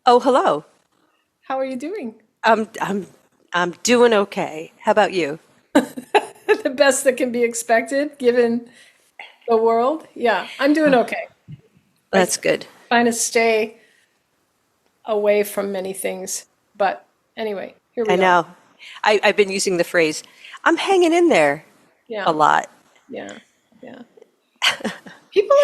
Oh, hello. How are you doing? I'm I'm I'm doing okay. How about you? The best that can be expected given the world? Yeah, I'm doing okay. I That's good. trying to stay away from many things, but anyway, here I we are. know. I've been using the phrase, I'm hanging in there a Yeah, lot. yeah, yeah. People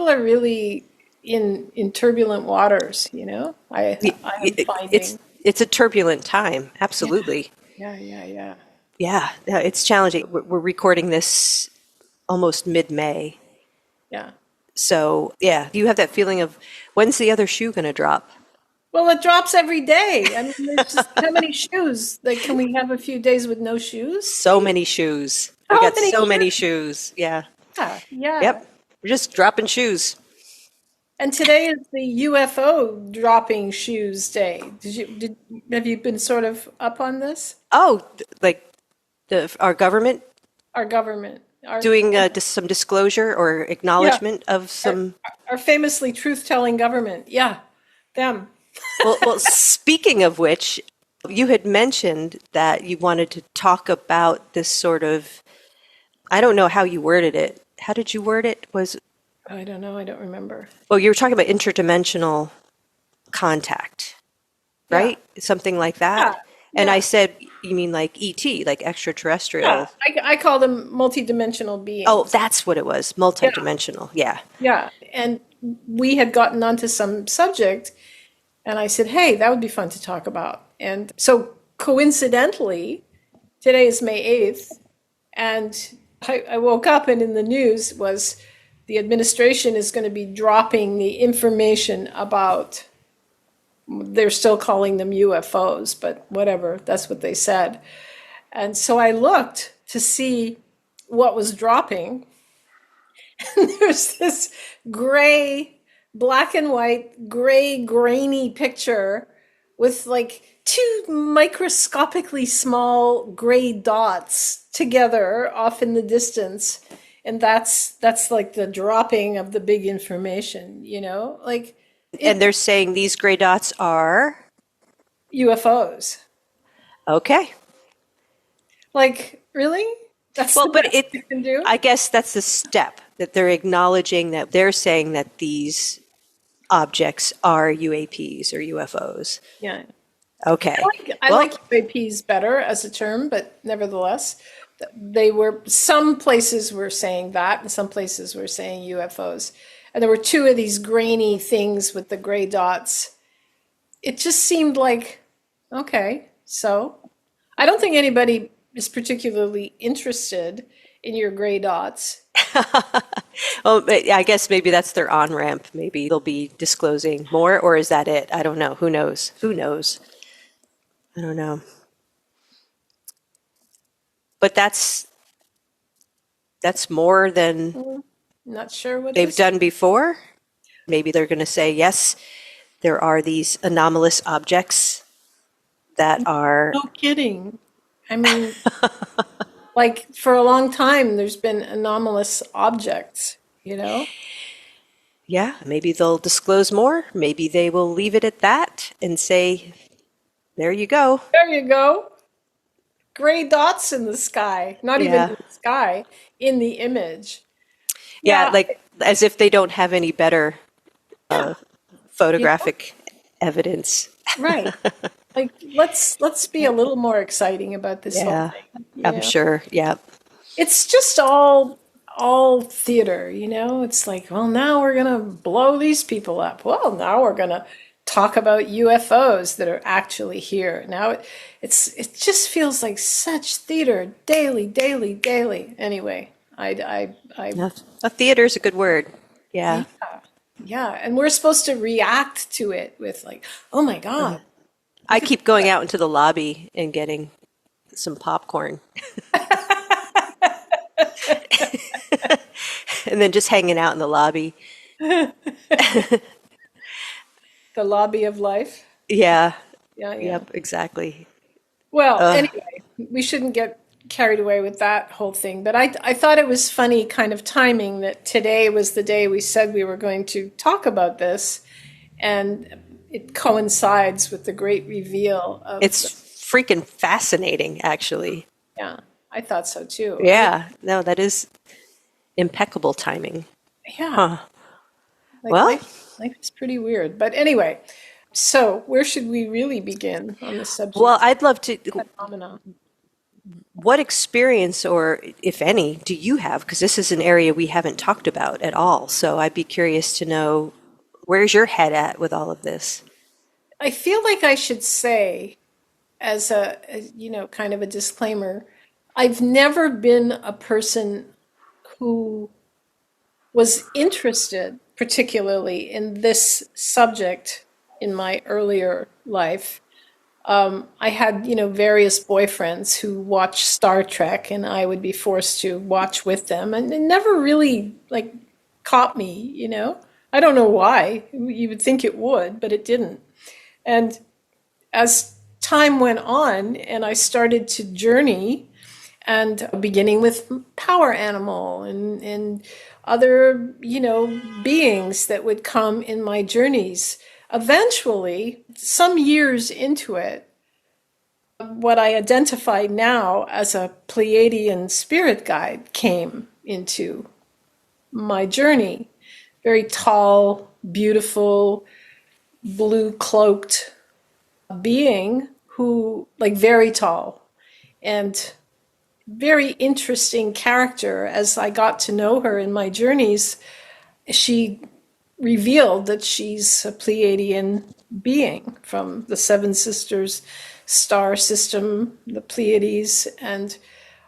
are really in turbulent waters, you know? I am It's finding. it's a turbulent time. Yeah, Absolutely. yeah, yeah, yeah. Yeah, it's challenging. We're recording this almost mid-May. Yeah. So, yeah, you have that feeling of when's the other shoe going to drop? Well, it drops every day. I mean, there's just how many shoes? Like, can we have a few days with no shoes, So please? many shoes. We How got many so many shoes? shoes. Yeah. Yeah, yeah. Yep. We're just dropping shoes. And today is the UFO dropping shoes day. Did have you been sort of up on this? Oh, like our government Our government, our doing some disclosure or yeah, acknowledgement of our some. our famously truth-telling government. Yeah, them. Well, speaking of which, you had mentioned that you wanted to talk about this sort of, I don't know how you worded it. How did you word it? I don't know. I don't remember. Well, you were talking about interdimensional contact, Yeah, right? Something like yeah, that. And I yeah, said, you mean like ET, like yeah. extraterrestrial? I call them multidimensional Oh, beings. that's what it was, Yeah, multidimensional. Yeah. yeah. And we had gotten onto some subject, and I said, "Hey, that would be fun to talk about." And so coincidentally, today is May 8th, and I woke up and in the news was the administration is going to be dropping the information about, they're still calling them UFOs, but whatever, that's what they said. And so I looked to see what was dropping. And there's this gray, black and white, gray, grainy picture with like two microscopically small gray dots together off in the distance. And that's like the dropping of the big information, you know? Like And it they're saying these gray dots are UFOs. okay. Like, really? That's Well, the but best you can do? I guess that's the step that they're acknowledging that they're saying that these objects are UAPs or UFOs. Yeah. Okay. I Well, like UAPs better as a term, but nevertheless, they were, some places were saying that, and some places were saying UFOs. And there were two of these grainy things with the gray dots. It just seemed like, okay, so I don't think anybody is particularly interested in your gray dots. well, I guess maybe that's their on-ramp. Maybe they'll be disclosing more, or is that it? I don't know. Who knows? Who knows? I don't know. But that's more than Hmm, not sure what they've this. done before. Maybe they're going to say, yes, there are these anomalous objects that are, No kidding. I mean, like for a long time, there's been anomalous objects, you know? yeah, maybe they'll disclose more. Maybe they will leave it at that and say, there you go. There you go. Gray dots in the sky. Not even Yeah. in the sky, in the image. Yeah, Yeah, like as if they don't have any better yeah, you know? photographic evidence. Right. Like let's be a little more exciting about this whole Yeah, thing, you I'm know? sure. Yeah. It's just all theater, you know? It's like, well, now we're gonna blow these people up. Well, now we're gonna talk about UFOs that are actually here. Now it just feels like such theater daily, daily, daily. Anyway, I Yeah. A theater is a good word. yeah, Yeah. yeah, and we're supposed to react to it with like, oh my God, I keep going out into the lobby and getting some popcorn and then just hanging out in the lobby. the lobby of life. Yeah. Yeah, yeah. Yep, exactly. Well, Uh, anyway, we shouldn't get carried away with that whole thing. But I thought it was funny kind of timing that today was the day we said we were going to talk about this. And it coincides with the great reveal of It's freaking fascinating, actually. yeah, I thought so too. I mean, Yeah, no, that is impeccable timing. yeah, Huh. like Well, life is pretty weird. But anyway, so where should we really begin on the well, subject I'd love to. of phenomena? What experience, or if any, do you have? Because this is an area we haven't talked about at all. So I'd be curious to know, where's your head at with all of this? I feel like I should say, as kind of a disclaimer, I've never been a person who was interested particularly in this subject in my earlier life. I had, various boyfriends who watched Star Trek, and I would be forced to watch with them, and it never really like caught me. I don't know why. You would think it would, but it didn't. And as time went on, and I started to journey, and beginning with Power Animal and other, beings that would come in my journeys. Eventually, some years into it, what I identify now as a Pleiadian spirit guide came into my journey. Very tall, beautiful, blue cloaked being who, like, very tall and very interesting character. As I got to know her in my journeys, she revealed that she's a Pleiadian being from the Seven Sisters star system, the Pleiades, and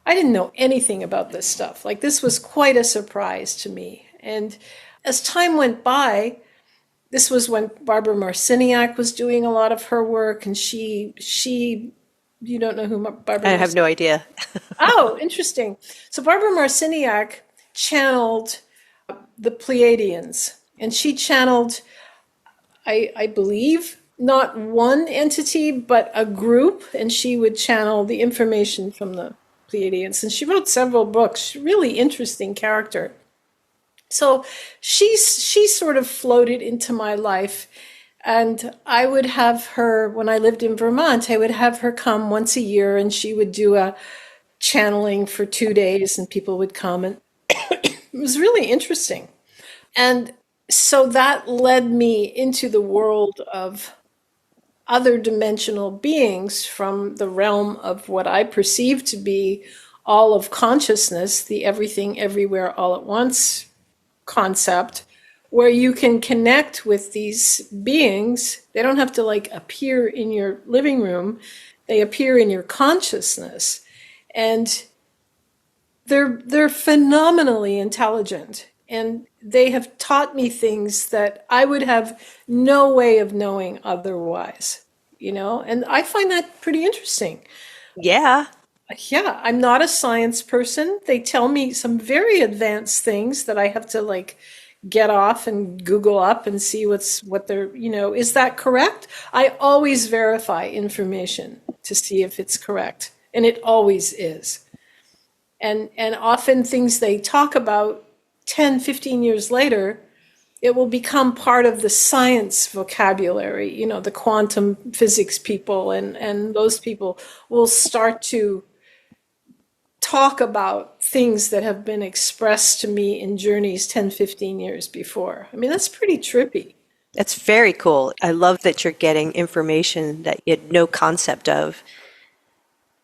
I didn't know anything about this stuff. Like, this was quite a surprise to me. And as time went by, this was when Barbara Marciniak was doing a lot of her work, and she you don't know who Barbara I Marciniak have no idea. Oh, interesting. So Barbara Marciniak channeled the Pleiadians, and she channeled, I believe, not one entity, but a group, and she would channel the information from the Pleiadians. And she wrote several books. Really interesting character. So she sort of floated into my life, and I would have her, when I lived in Vermont, I would have her come once a year, and she would do a channeling for 2 days, and people would come, and it was really interesting. And so that led me into the world of other dimensional beings from the realm of what I perceive to be all of consciousness, the everything, everywhere, all at once concept, where you can connect with these beings. They don't have to like appear in your living room, they appear in your consciousness. And they're phenomenally intelligent, and they have taught me things that I would have no way of knowing otherwise, and I find that pretty interesting. Yeah. Yeah, I'm not a science person. They tell me some very advanced things that I have to like get off and Google up and see what they're, is that correct? I always verify information to see if it's correct, and it always is. And often things they talk about 10, 15 years later, it will become part of the science vocabulary. The quantum physics people and those people will start to talk about things that have been expressed to me in journeys 10, 15 years before. I mean, that's pretty trippy. That's very cool. I love that you're getting information that you had no concept of,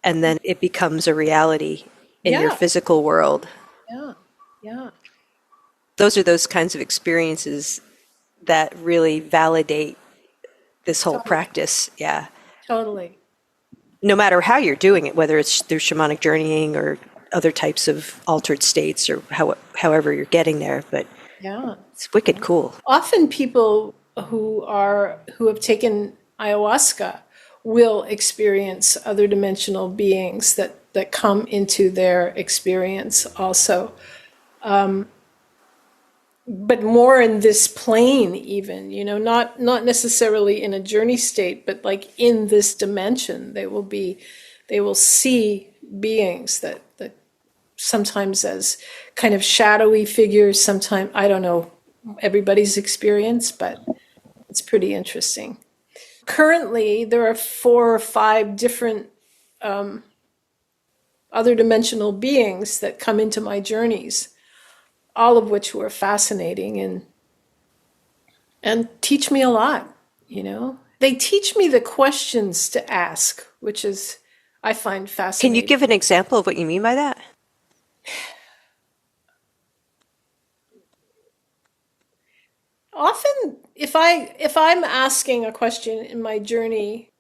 and then it becomes a reality in your Yeah, physical world. yeah, yeah, Those are those kinds of experiences that really validate this whole totally, practice. Yeah. totally. No matter how you're doing it, whether it's through shamanic journeying or other types of altered states or however you're getting there, but Yeah. it's wicked cool. Often people who have taken ayahuasca will experience other dimensional beings that come into their experience also. But more in this plane even, not necessarily in a journey state, but like in this dimension, they will see beings that sometimes as kind of shadowy figures, sometimes, I don't know everybody's experience, but it's pretty interesting. currently there are 4 or 5 different other dimensional beings that come into my journeys, all of which were fascinating and teach me a lot, They teach me the questions to ask, which is, I find fascinating. Can you give an example of what you mean by that? Often, if I'm asking a question in my journey,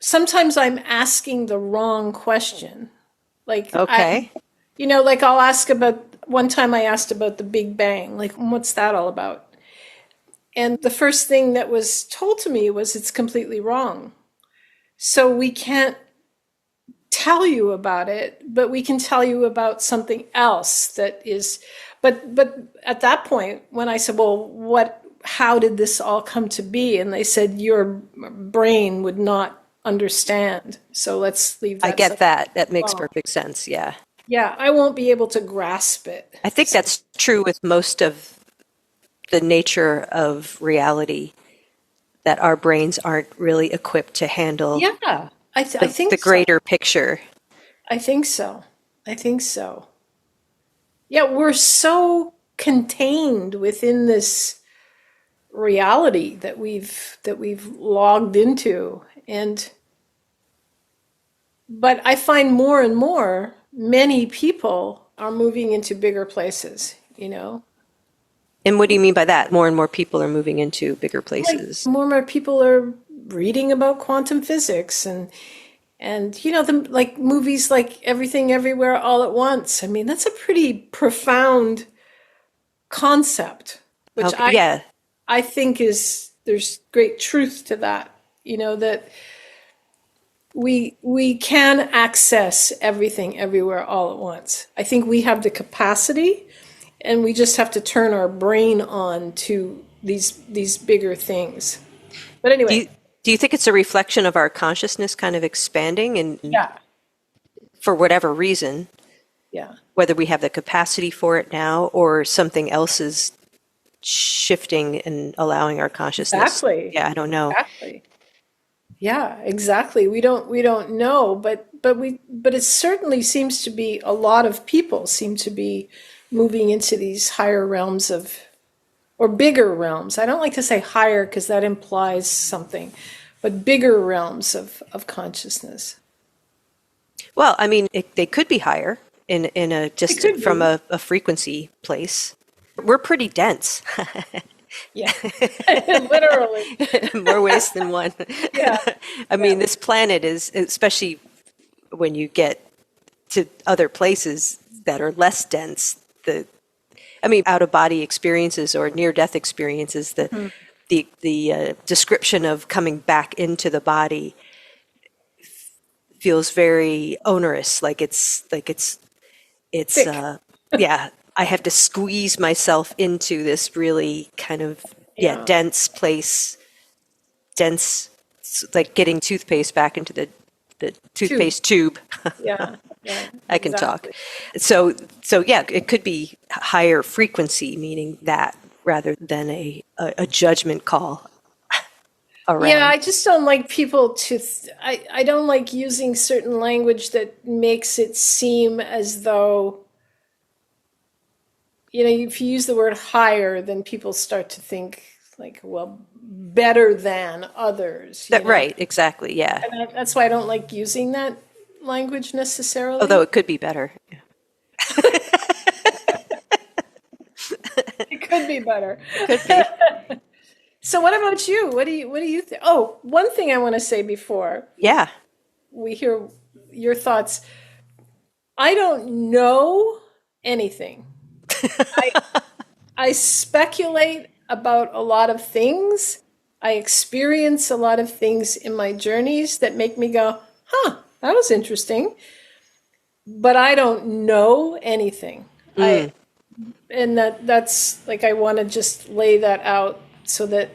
sometimes I'm asking the wrong question. Like, Okay. like I'll ask about, one time I asked about the Big Bang, like, what's that all about? And the first thing that was told to me was it's completely wrong. So we can't tell you about it, but we can tell you about something else that is, but at that point, when I said, well, how did this all come to be? And they said, your brain would not understand. So let's leave that. I get that. That makes perfect sense. Yeah. Yeah, I won't be able to grasp it. I think that's true with most of the nature of reality, that our brains aren't really equipped to handle I think the greater picture. I think so. Yeah, we're so contained within this reality that we've logged into, but I find more and more many people are moving into bigger places, And what do you mean by that? More and more people are moving into bigger places. Like, more and more people are reading about quantum physics and like movies like Everything Everywhere All at Once. I mean, that's a pretty profound concept, which I think there's great truth to that, that we can access everything everywhere all at once. I think we have the capacity, and we just have to turn our brain on to these bigger things. But anyway, do you think it's a reflection of our consciousness kind of expanding, and for whatever reason, whether we have the capacity for it now or something else is shifting and allowing our consciousness? Exactly. Yeah, I don't know. Exactly. Yeah, exactly. We don't know, but it certainly seems to be, a lot of people seem to be moving into these higher realms or bigger realms. I don't like to say higher because that implies something, but bigger realms of consciousness. Well, I mean, they could be higher in a just from a frequency place. We're pretty dense. Yeah, literally. More ways than one. Yeah. I mean, this planet is, especially when you get to other places that are less dense, out-of-body experiences or near-death experiences, the description of coming back into the body feels very onerous. I have to squeeze myself into this really kind of dense place. Dense, like getting toothpaste back into the toothpaste tube. Yeah, I can talk. So it could be higher frequency, meaning that, rather than a judgment call around. Yeah, I just don't like people to. I don't like using certain language that makes it seem as though, if you use the word higher, then people start to think like, well, better than others. Right, exactly, yeah. And that's why I don't like using that language necessarily. Although it could be better. It could be better. Could be. So what about you? What do you think? Oh, one thing I want to say before we hear your thoughts. I don't know anything. I speculate about a lot of things. I experience a lot of things in my journeys that make me go, that was interesting. But I don't know anything. And that's like, I want to just lay that out so that,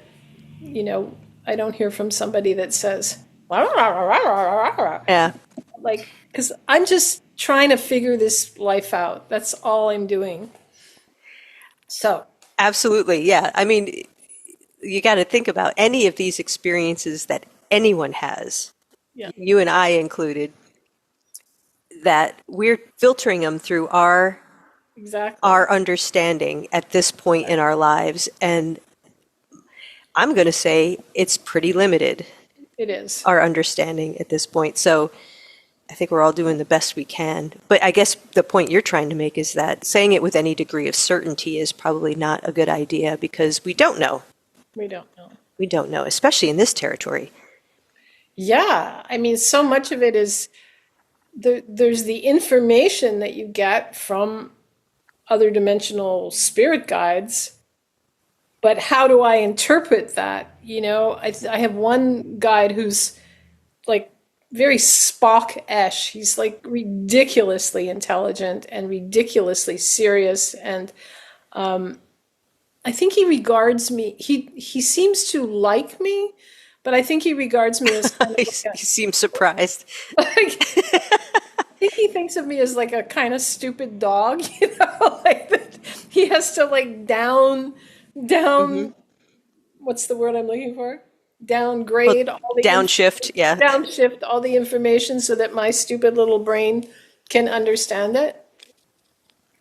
I don't hear from somebody that says, yeah. Like, because I'm just trying to figure this life out. That's all I'm doing. So. Absolutely, yeah. I mean, you got to think about any of these experiences that anyone has, Yeah. you and I included, that we're filtering them through our Exactly. understanding at this point in our lives. And I'm going to say it's pretty limited, It is. our understanding at this point. So I think we're all doing the best we can. But I guess the point you're trying to make is that saying it with any degree of certainty is probably not a good idea, because we don't know. We don't know. We don't know, especially in this territory. Yeah. I mean, so much of it is there's the information that you get from other dimensional spirit guides, but how do I interpret that? I have one guide who's like very Spock-esh. He's like ridiculously intelligent and ridiculously serious, and I think he regards me. He seems to like me, but I think he regards me as kind of He seems surprised. I think he thinks of me as like a kind of stupid dog, like that he has to like down, what's the word I'm looking for? Downgrade all the Downshift, yeah. downshift all the information so that my stupid little brain can understand it.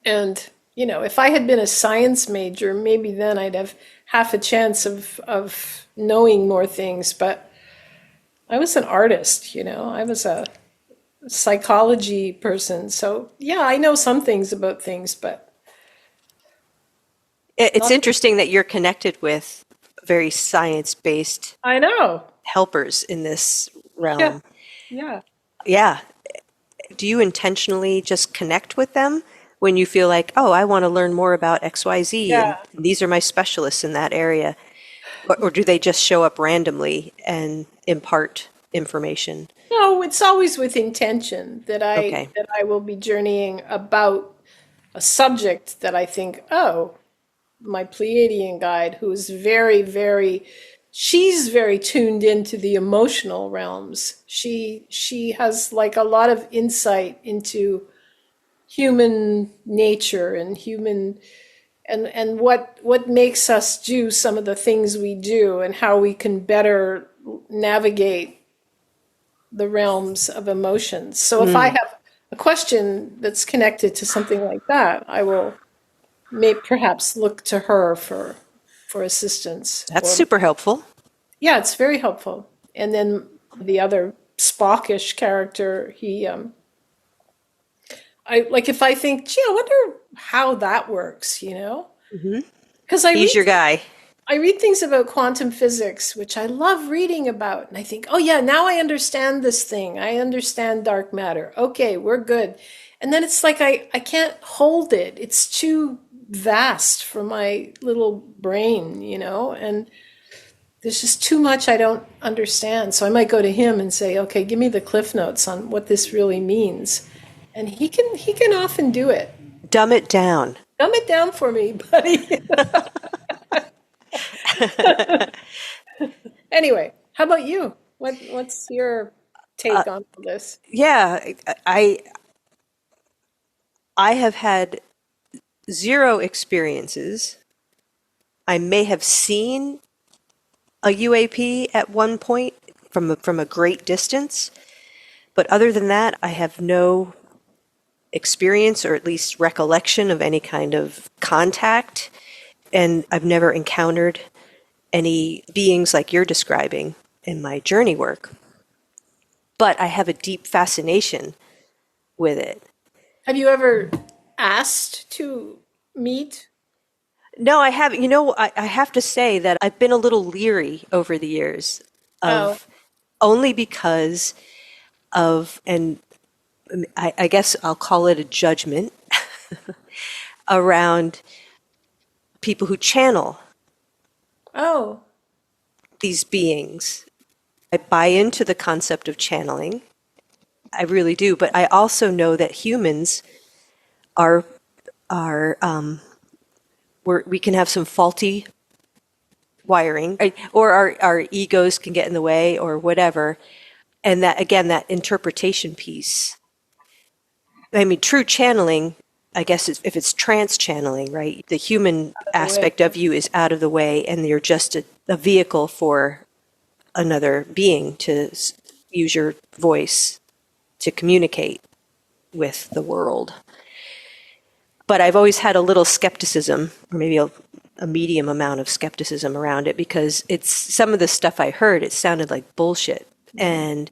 And if I had been a science major, maybe then I'd have half a chance of knowing more things. But I was an artist, I was a psychology person. So yeah, I know some things about things, but It's interesting that you're connected with very science-based I know. helpers in this realm. Yeah. Yeah. Yeah. Do you intentionally just connect with them when you feel like, oh, I want to learn more about XYZ, Yeah. and these are my specialists in that area? Or do they just show up randomly and impart information? No, it's always with intention that Okay. I will be journeying about a subject that I think, oh, my Pleiadian guide, who's she's very tuned into the emotional realms. She has like a lot of insight into human nature and what makes us do some of the things we do, and how we can better navigate the realms of emotions. So if I have a question that's connected to something like that, I will perhaps look to her for assistance. That's super helpful. Yeah, it's very helpful. And then the other Spockish character, I like if I think, gee, I wonder how that works, Because He's your guy. I read things about quantum physics, which I love reading about. And I think, oh yeah, now I understand this thing. I understand dark matter. Okay, we're good. And then it's like I can't hold it. It's too vast for my little brain, and there's just too much I don't understand. So I might go to him and say, okay, give me the cliff notes on what this really means. And he can often do it. Dumb it down. Dumb it down for me, buddy. Anyway, how about you? What's your take on this? Yeah, I have had zero experiences. I may have seen a UAP at one point from a great distance, but other than that, I have no experience, or at least recollection, of any kind of contact, and I've never encountered any beings like you're describing in my journey work. But I have a deep fascination with it. Have you ever asked to meet? No, I haven't. I have to say that I've been a little leery over the years of only because of, and I guess I'll call it a judgment around people who channel Oh, these beings. I buy into the concept of channeling. I really do. But I also know that humans we can have some faulty wiring, or our egos can get in the way, or whatever. And that, again, that interpretation piece. I mean, true channeling, I guess, if it's trance channeling, right? The human aspect of you is out of the way, and you're just a vehicle for another being to use your voice to communicate with the world. But I've always had a little skepticism, or maybe a medium amount of skepticism around it, because it's some of the stuff I heard, it sounded like bullshit. And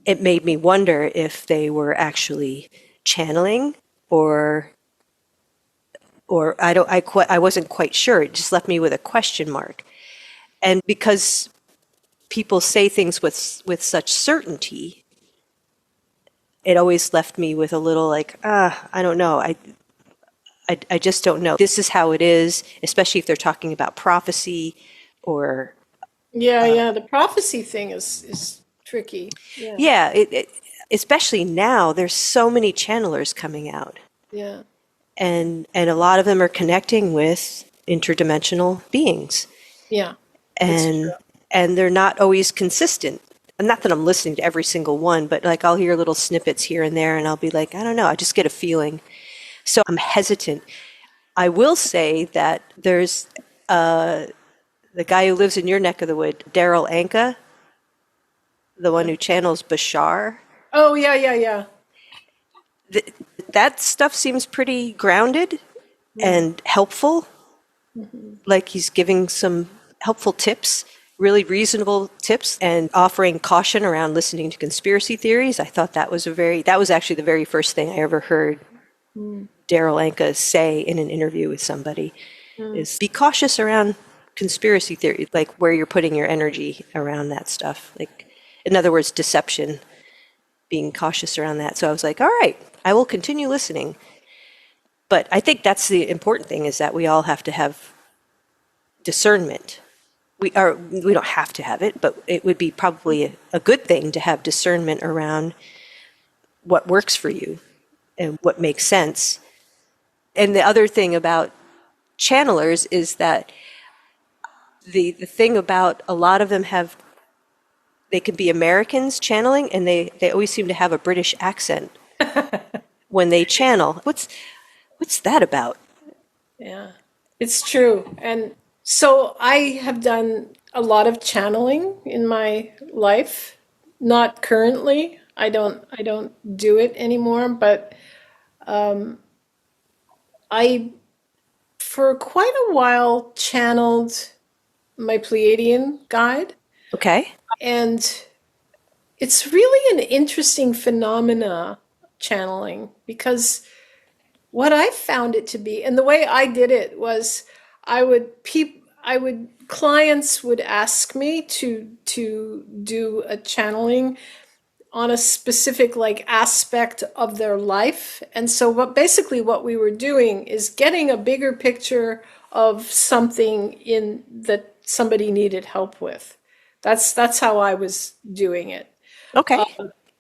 it made me wonder if they were actually channeling or I wasn't quite sure. It just left me with a question mark. And because people say things with such certainty, it always left me with a little like, I don't know. I just don't know. This is how it is, especially if they're talking about prophecy or... Yeah, the prophecy thing is tricky. Yeah, especially now, there's so many channelers coming out. Yeah. And a lot of them are connecting with interdimensional beings. Yeah. And they're not always consistent. And not that I'm listening to every single one, but like I'll hear little snippets here and there and I'll be like, I don't know, I just get a feeling. So I'm hesitant. I will say that there's the guy who lives in your neck of the wood, Daryl Anka, the one who channels Bashar. Oh, yeah. That stuff seems pretty grounded and helpful. Like he's giving some helpful tips, really reasonable tips, and offering caution around listening to conspiracy theories. I thought that was actually the very first thing I ever heard Daryl Anka say in an interview with somebody is be cautious around conspiracy theory, like where you're putting your energy around that stuff. Like, in other words, deception, being cautious around that. So I was like, all right, I will continue listening. But I think that's the important thing, is that we all have to have discernment. We don't have to have it, but it would be probably a good thing to have discernment around what works for you and what makes sense. And the other thing about channelers is that the thing about a lot of them they can be Americans channeling, and they always seem to have a British accent when they channel. What's that about? Yeah, it's true. And so I have done a lot of channeling in my life. Not currently. I don't do it anymore, but I, for quite a while, channeled my Pleiadian guide. Okay. And it's really an interesting phenomena, channeling, because what I found it to be, and the way I did it was clients would ask me to do a channeling on a specific aspect of their life. And so what we were doing is getting a bigger picture of something that somebody needed help with. That's how I was doing it. Okay.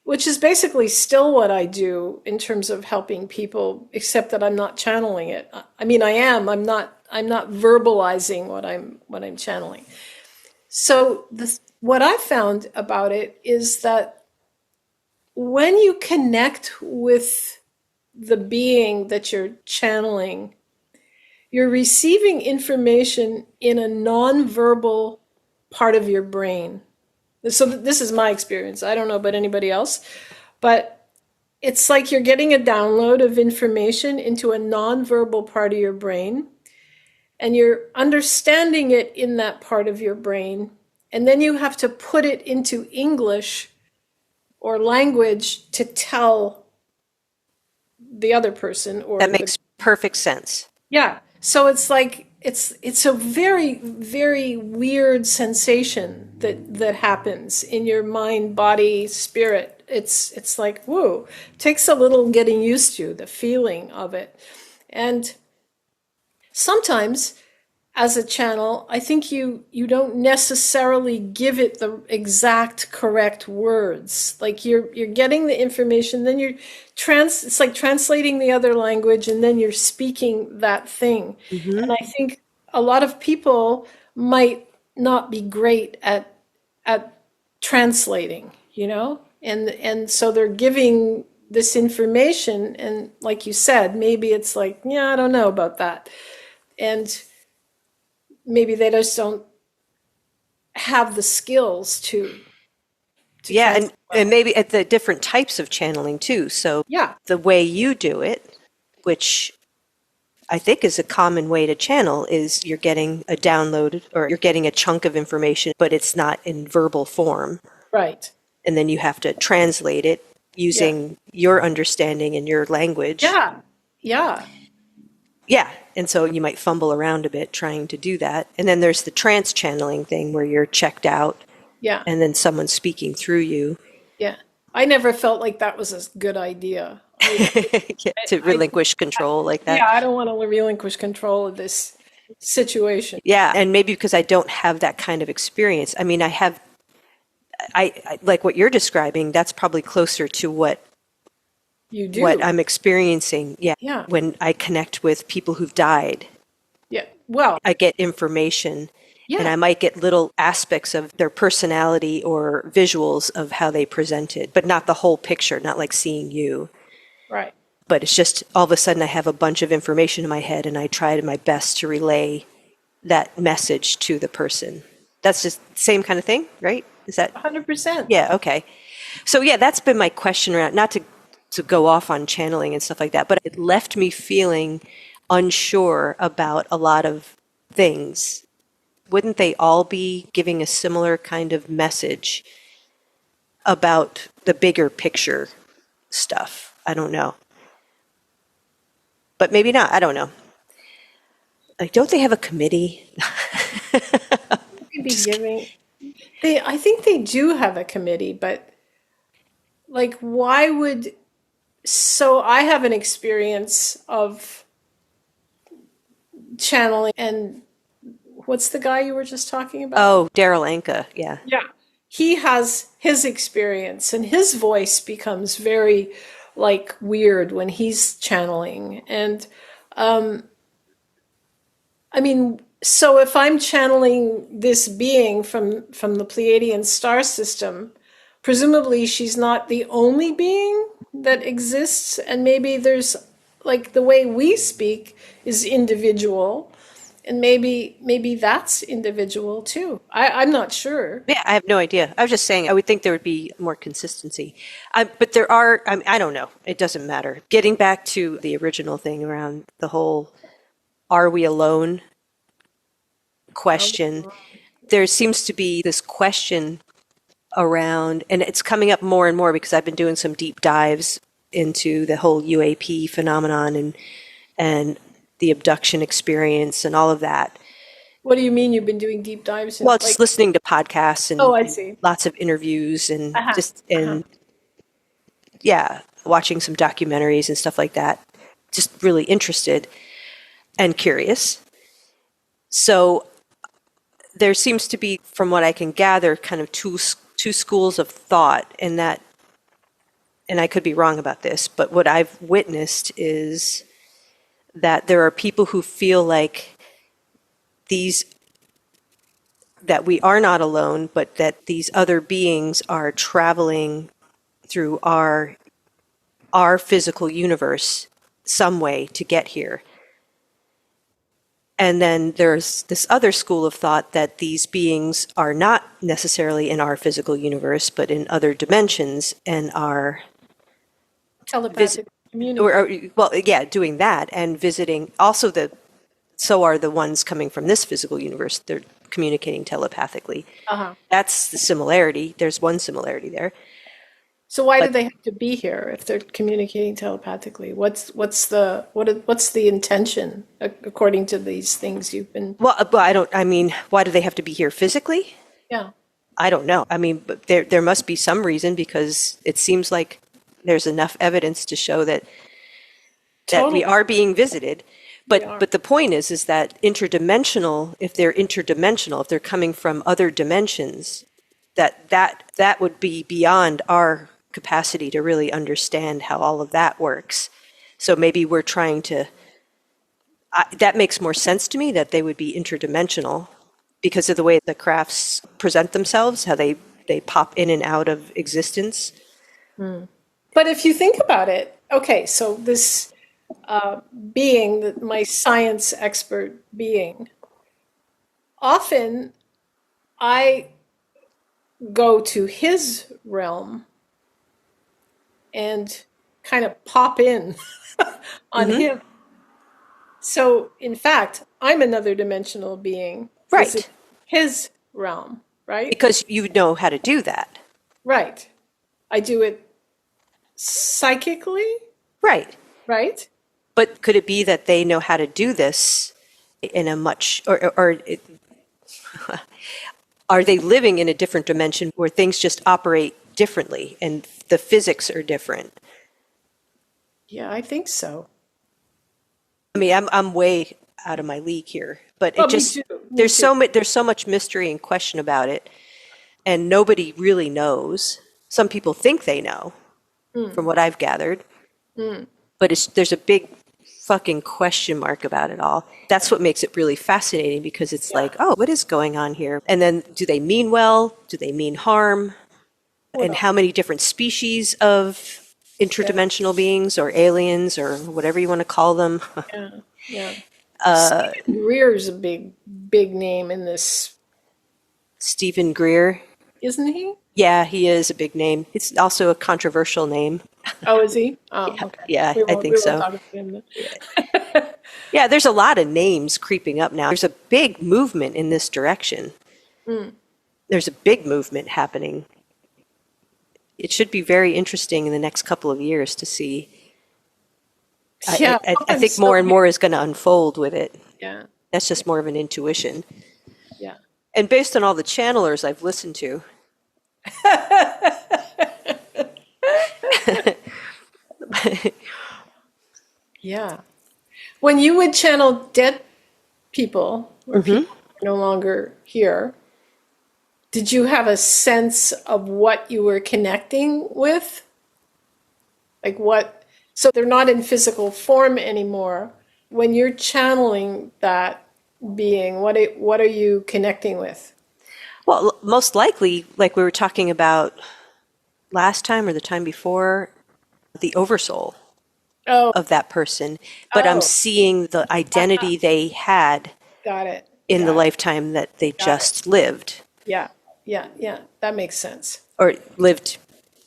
Which is basically still what I do in terms of helping people, except that I'm not channeling it. I mean, I am. I'm not verbalizing what I'm channeling. So what I found about it is that when you connect with the being that you're channeling, you're receiving information in a nonverbal part of your brain. So this is my experience. I don't know about anybody else, but it's like you're getting a download of information into a nonverbal part of your brain, and you're understanding it in that part of your brain, and then you have to put it into English or language to tell the other person. Or that makes perfect sense. Yeah. So it's like it's a very, very weird sensation that happens in your mind, body, spirit. It's like, whoa, it takes a little getting used to the feeling of it. And sometimes as a channel, I think you don't necessarily give it the exact correct words. Like you're getting the information, then it's like translating the other language, and then you're speaking that thing. Mm-hmm. And I think a lot of people might not be great at translating, and so they're giving this information, and like you said, maybe it's like, yeah, I don't know about that. And maybe they just don't have the skills to Yeah, translate and well. maybe at the different types of channeling too. So Yeah, the way you do it, which I think is a common way to channel, is you're getting a download or you're getting a chunk of information, but it's not in verbal form. right. And then you have to translate it Yeah. using your understanding and your language. Yeah. Yeah. Yeah. And so you might fumble around a bit trying to do that. And then there's the trance channeling thing where you're checked out Yeah. and then someone's speaking through you. Yeah. I never felt like that was a good idea. Yeah, to relinquish control like that. Yeah, I don't want to relinquish control of this situation. Yeah, and maybe because I don't have that kind of experience. I mean, I like what you're describing. That's probably closer to what You do. I'm experiencing. Yeah, Yeah. when I connect with people who've died, Yeah. Well, I get information, and yeah. I might get little aspects of their personality or visuals of how they presented, but not the whole picture. Not like seeing you. Right. But it's just all of a sudden I have a bunch of information in my head and I try my best to relay that message to the person. That's just the same kind of thing, right? Is that? 100%. Yeah, okay. So yeah, that's been my question around, not to go off on channeling and stuff like that, but it left me feeling unsure about a lot of things. Wouldn't they all be giving a similar kind of message about the bigger picture stuff? I don't know. But maybe not. I don't know. Like, don't they have a committee? Could be giving. I think they do have a committee, but like, why would? So I have an experience of channeling, and what's the guy you were just talking about? Oh, Daryl Anka. Yeah. Yeah. He has his experience, and his voice becomes very like weird when he's channeling. And I mean, so if I'm channeling this being from the Pleiadian star system, presumably she's not the only being that exists, and maybe there's like the way we speak is individual, and maybe that's individual too. I'm not sure. Yeah, I have no idea. I was just saying, I would think there would be more consistency. But there are, I don't know. It doesn't matter. Getting back to the original thing around the whole "are we alone" question, there seems to be this question around, and it's coming up more and more because I've been doing some deep dives into the whole UAP phenomenon and the abduction experience and all of that. What do you mean you've been doing deep dives in Well, just listening to podcasts and, Oh, I and see. lots of interviews and Uh-huh. just and yeah, watching some documentaries and stuff like that. Just really interested and curious. So there seems to be, from what I can gather, kind of two schools of thought in that, and I could be wrong about this, but what I've witnessed is that there are people who feel like that we are not alone, but that these other beings are traveling through our physical universe some way to get here. And then there's this other school of thought that these beings are not necessarily in our physical universe, but in other dimensions and are Telepathic community. doing that and visiting. Also, so are the ones coming from this physical universe. They're communicating telepathically. Uh-huh. That's the similarity. There's one similarity there. So why do they have to be here if they're communicating telepathically? What's the intention according to these things you've been? Well, why do they have to be here physically? Yeah. I don't know. I mean, but there must be some reason because it seems like there's enough evidence to show that Totally. we are being visited. We are. But the point is that interdimensional, if they're coming from other dimensions, that would be beyond our capacity to really understand how all of that works. So maybe we're trying to, that makes more sense to me that they would be interdimensional because of the way the crafts present themselves, how they pop in and out of existence. But if you think about it, okay, so this my science expert being, often I go to his realm and kind of pop in on him. So, in fact, I'm another dimensional being Right. visiting his realm, right? Because you know how to do that. Right. I do it psychically, Right. right? But could it be that they know how to do this in a much, are they living in a different dimension where things just operate differently and the physics are different? Yeah, I think so. I mean, I'm way out of my league here, but Oh, it me just too. Me too. there's so much mystery and question about it, and nobody really knows. Some people think they know, from what I've gathered, but there's a big fucking question mark about it all. That's what makes it really fascinating because it's like, oh, what is going on here? And then do they mean well? Do they mean harm? And how many different species of interdimensional beings or aliens or whatever you want to call them? Yeah, yeah. Stephen Greer's a big name in this, Stephen Greer. isn't he? Yeah, he is a big name. It's also a controversial name. Oh, is he? Oh, okay. Yeah, I think We won't so. talk about him then. Yeah, there's a lot of names creeping up now. There's a big movement in this direction. There's a big movement happening. It should be very interesting in the next couple of years to see. Yeah, I think more and more is going to unfold with it. Yeah, That's just more of an intuition. yeah. And based on all the channelers I've listened to, Yeah. When you would channel dead people or people no longer here, did you have a sense of what you were connecting with? Like what? So they're not in physical form anymore. When you're channeling that being, what are you connecting with? well, most likely, like we were talking about last time or the time before, the oversoul Oh, of that person. But I'm oh, seeing the identity they had got it. in the Got it. lifetime that they just lived, Yeah, yeah, yeah. That makes sense. or lived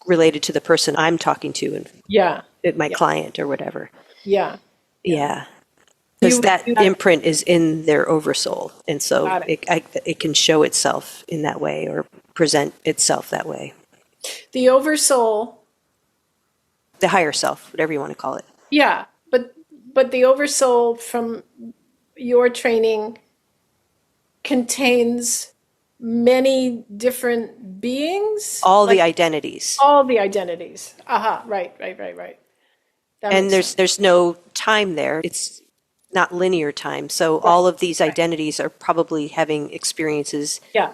related to the person I'm talking to Yeah, and my client or whatever. yeah. Yeah. Because You that do that. imprint is in their oversoul. And so Got it. it can show itself in that way or present itself that way. The oversoul, The higher self, whatever you want to call it. yeah, but the oversoul from your training contains many different beings, All the like identities. all the identities. Aha, right. That And makes sense. there's no time there. It's not linear time. So all of these identities are probably having experiences Yeah,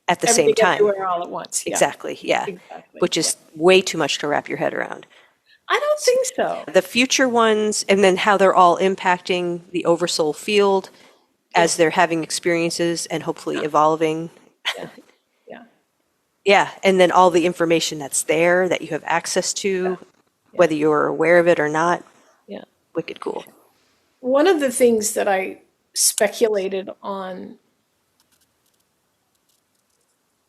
at the same everything time. everywhere all at once. Yeah, Exactly. Yeah. exactly. Which is way too much to wrap your head around. I don't think so. The future ones, and then how they're all impacting the oversoul field as they're having experiences and hopefully evolving. Yeah, yeah, Yeah. And then all the information that's there that you have access to, whether you're aware of it or not. yeah. Wicked cool. One of the things that I speculated on,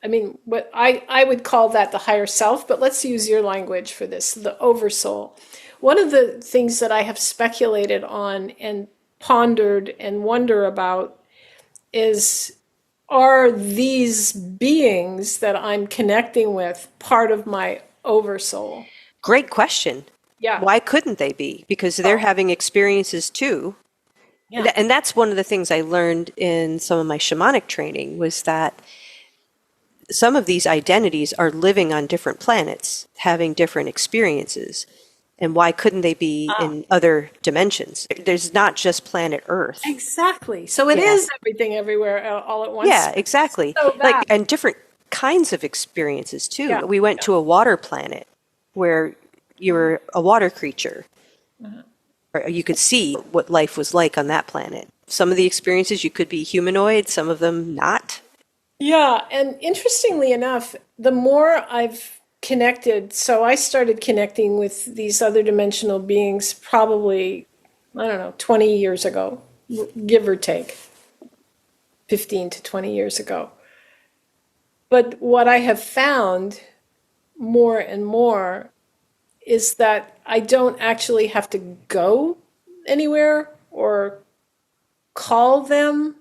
I mean, what I would call that the higher self, but let's use your language for this, the oversoul. One of the things that I have speculated on and pondered and wonder about is, are these beings that I'm connecting with part of my oversoul? Great question. Yeah. Why couldn't they be? Because they're having experiences too. Yeah. And that's one of the things I learned in some of my shamanic training was that some of these identities are living on different planets, having different experiences. And why couldn't they be in other dimensions? There's not just planet Earth. Exactly. So it is everything everywhere all at once. Yeah, exactly. So Like, and different kinds of experiences too. Yeah. We went to a water planet where you were a water creature. Or you could see what life was like on that planet. Some of the experiences you could be humanoid, some of them not. Yeah, and interestingly enough, the more I've connected, so I started connecting with these other dimensional beings probably, I don't know, 20 years ago, give or take, 15 to 20 years ago. But what I have found more and more is that I don't actually have to go anywhere or call them,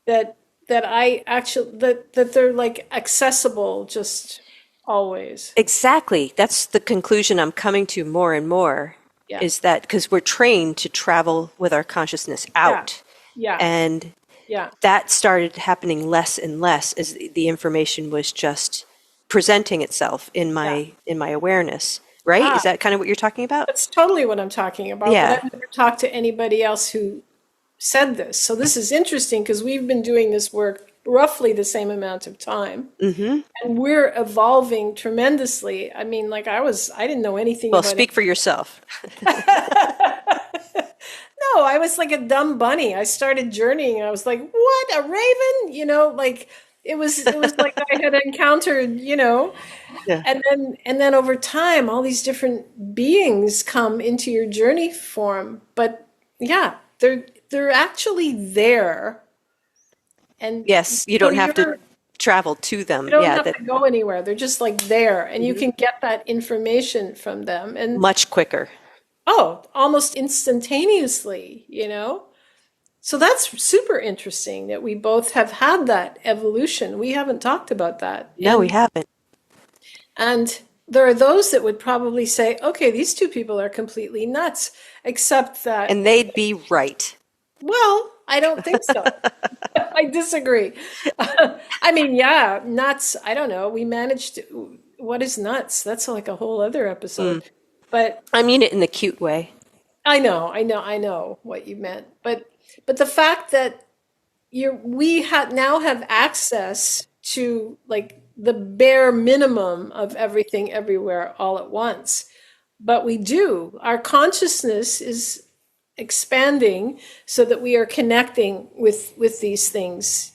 that they're like accessible just always. Exactly. That's the conclusion I'm coming to more and more, Yeah. is that because we're trained to travel with our consciousness out. Yeah. And Yeah. that started happening less and less as the information was just presenting itself in my awareness. Right? Is that kind of what you're talking about? That's totally what I'm talking about. Yeah. But I've never talked to anybody else who said this. So this is interesting because we've been doing this work roughly the same amount of time. Mm-hmm. And we're evolving tremendously. I mean, like I didn't know anything Well, about speak for yourself. No, I was like a dumb bunny. I started journeying. I was like, what, a raven? Like it was like I had encountered, Yeah. and then over time, all these different beings come into your journey form. But yeah, they're actually there. And Yes, you don't have to travel to them. you don't Yeah, have that to go anywhere. They're just like there, and you can get that information from them. And much quicker. almost instantaneously, So that's super interesting that we both have had that evolution. We haven't talked about that. No, we haven't. And there are those that would probably say, okay, these two people are completely nuts, except that, And they'd be right. well, I don't think so. I disagree. I mean, yeah, nuts. I don't know. We managed to, what is nuts? That's like a whole other episode. But I mean it in the cute way. I know what you meant. But the fact that now have access to like the bare minimum of everything everywhere all at once. But we do. Our consciousness is expanding so that we are connecting with these things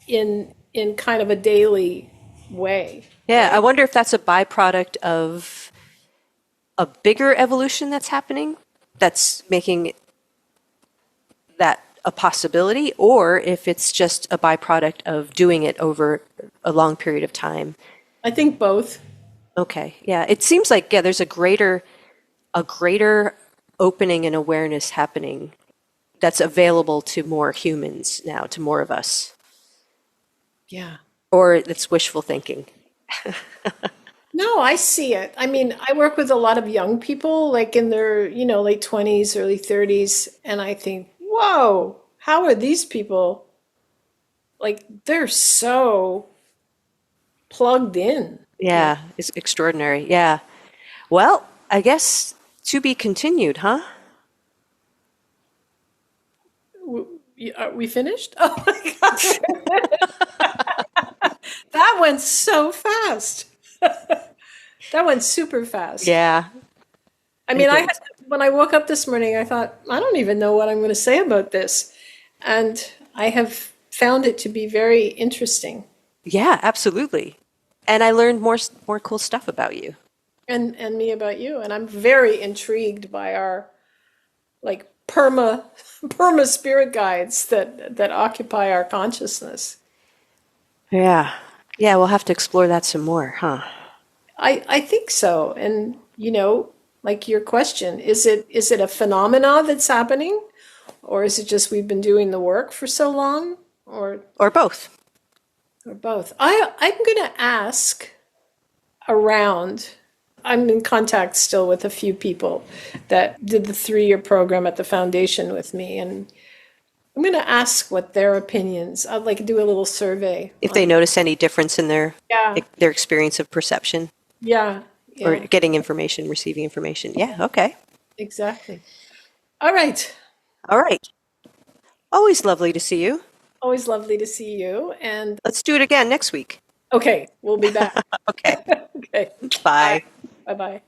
in kind of a daily way. Yeah, I wonder if that's a byproduct of a bigger evolution that's happening, that's making that a possibility, or if it's just a byproduct of doing it over a long period of time. I think both. Okay, yeah. It seems like, yeah, there's a greater opening and awareness happening that's available to more humans now, to more of us. Yeah. Or it's wishful thinking. No, I see it. I mean, I work with a lot of young people, like in their, late 20s, early 30s, and I think, whoa, how are these people, like, they're so plugged in. Yeah, it's extraordinary. Yeah. Well, I guess to be continued, huh? Are we finished? Oh my God. That went so fast. That went super fast. Yeah. I mean, when I woke up this morning, I thought, I don't even know what I'm going to say about this. And I have found it to be very interesting. Yeah, absolutely. And I learned more cool stuff about you. And me about you. And I'm very intrigued by our like perma spirit guides that occupy our consciousness. Yeah. Yeah, we'll have to explore that some more, huh? I think so. And like your question, is it a phenomena that's happening? Or is it just we've been doing the work for so long? Or both. Or both. I'm going to ask around. I'm in contact still with a few people that did the 3-year program at the foundation with me. And I'm going to ask what their opinions. I'd like to do a little survey. If they notice any difference in their experience of perception. Yeah. Or getting information, receiving information. Yeah, okay. Exactly. All right. All right. Always lovely to see you. Always lovely to see you. And let's do it again next week. Okay, we'll be back. Okay. Okay. Bye. Bye-bye.